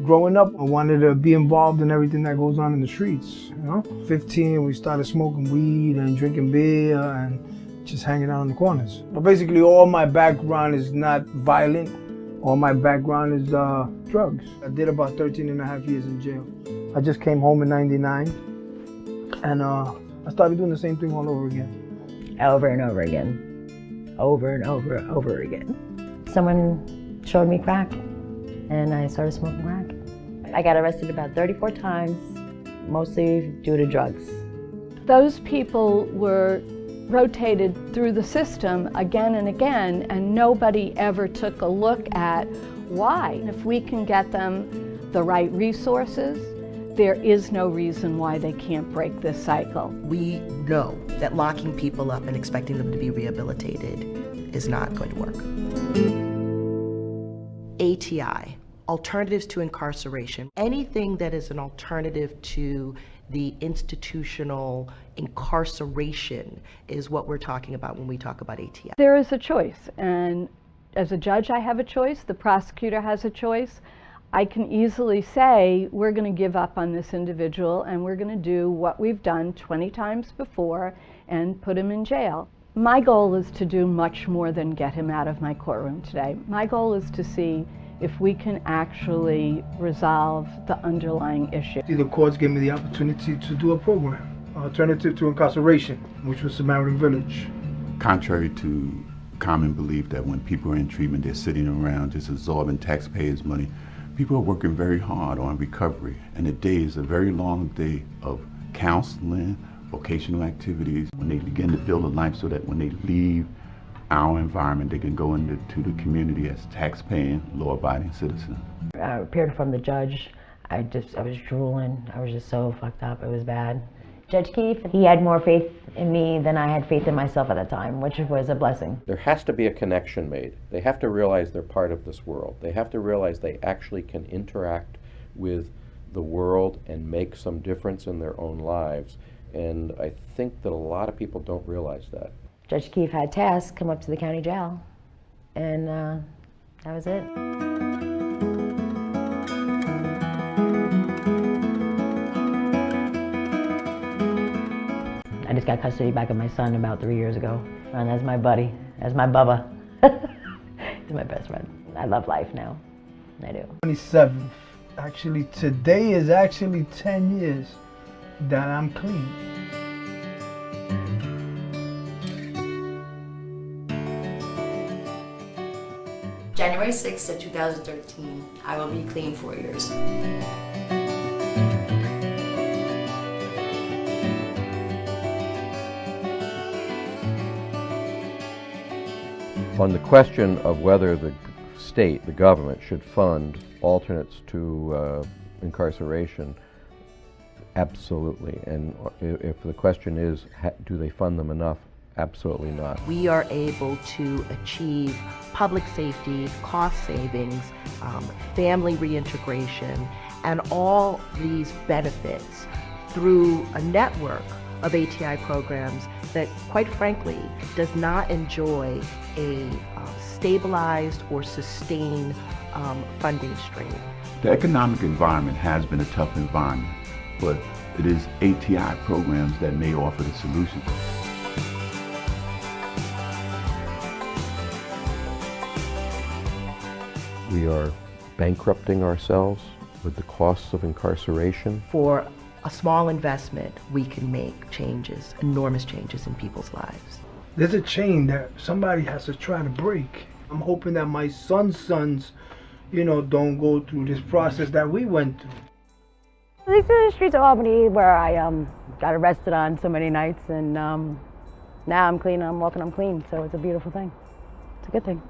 Growing up, I wanted to be involved in everything that goes on in the streets, you know? 15, we started smoking weed and drinking beer and just hanging out in the corners. But basically, all my background is not violent. All my background is drugs. I did about 13 and a half years in jail. I just came home in '99, and I started doing the same thing all over again. Over and over again. Over and over again. Someone showed me crack, and I started smoking crack. I got arrested about 34 times, mostly due to drugs. Those people were rotated through the system again and again, and nobody ever took a look at why. If we can get them the right resources, there is no reason why they can't break this cycle. We know that locking people up and expecting them to be rehabilitated is not going to work. ATI, Alternatives to Incarceration. Anything that is an alternative to the institutional incarceration is what we're talking about when we talk about ATI. There is a choice, and as a judge I have a choice, the prosecutor has a choice. I can easily say we're going to give up on this individual and we're going to do what we've done 20 times before and put him in jail. My goal is to do much more than get him out of my courtroom today. My goal is to see if we can actually resolve the underlying issue. The courts gave me the opportunity to do a program, Alternative to Incarceration, which was Samaritan Village. Contrary to common belief that when people are in treatment, they're sitting around just absorbing taxpayers' money, people are working very hard on recovery. And the day is a very long day of counseling, vocational activities, when they begin to build a life so that when they leave our environment, they can go into the community as tax-paying, law-abiding citizens. I appeared from the judge. I was drooling. I was just so fucked up. It was bad. Judge Keefe, he had more faith in me than I had faith in myself at the time, which was a blessing. There has to be a connection made. They have to realize they're part of this world. They have to realize they actually can interact with the world and make some difference in their own lives. And I think that a lot of people don't realize that. Judge Keefe had tasks come up to the county jail, and that was it. I just got custody back of my son about 3 years ago, and that's my buddy, that's my Bubba. He's my best friend. I love life now, I do. 27th, actually today is actually 10 years that I'm clean. January 6th of 2013, I will be clean 4 years. On the question of whether the state, the government, should fund alternates to incarceration, absolutely. And if the question is, do they fund them enough? Absolutely not. We are able to achieve public safety, cost savings, family reintegration, and all these benefits through a network of ATI programs that, quite frankly, does not enjoy a stabilized or sustained funding stream. The economic environment has been a tough environment, but it is ATI programs that may offer the solution. We are bankrupting ourselves with the costs of incarceration. For a small investment, we can make changes, enormous changes in people's lives. There's a chain that somebody has to try to break. I'm hoping that my son's sons, you know, don't go through this process that we went through. These are the streets of Albany where I got arrested on so many nights, and now I'm clean, I'm walking, I'm clean, so it's a beautiful thing. It's a good thing.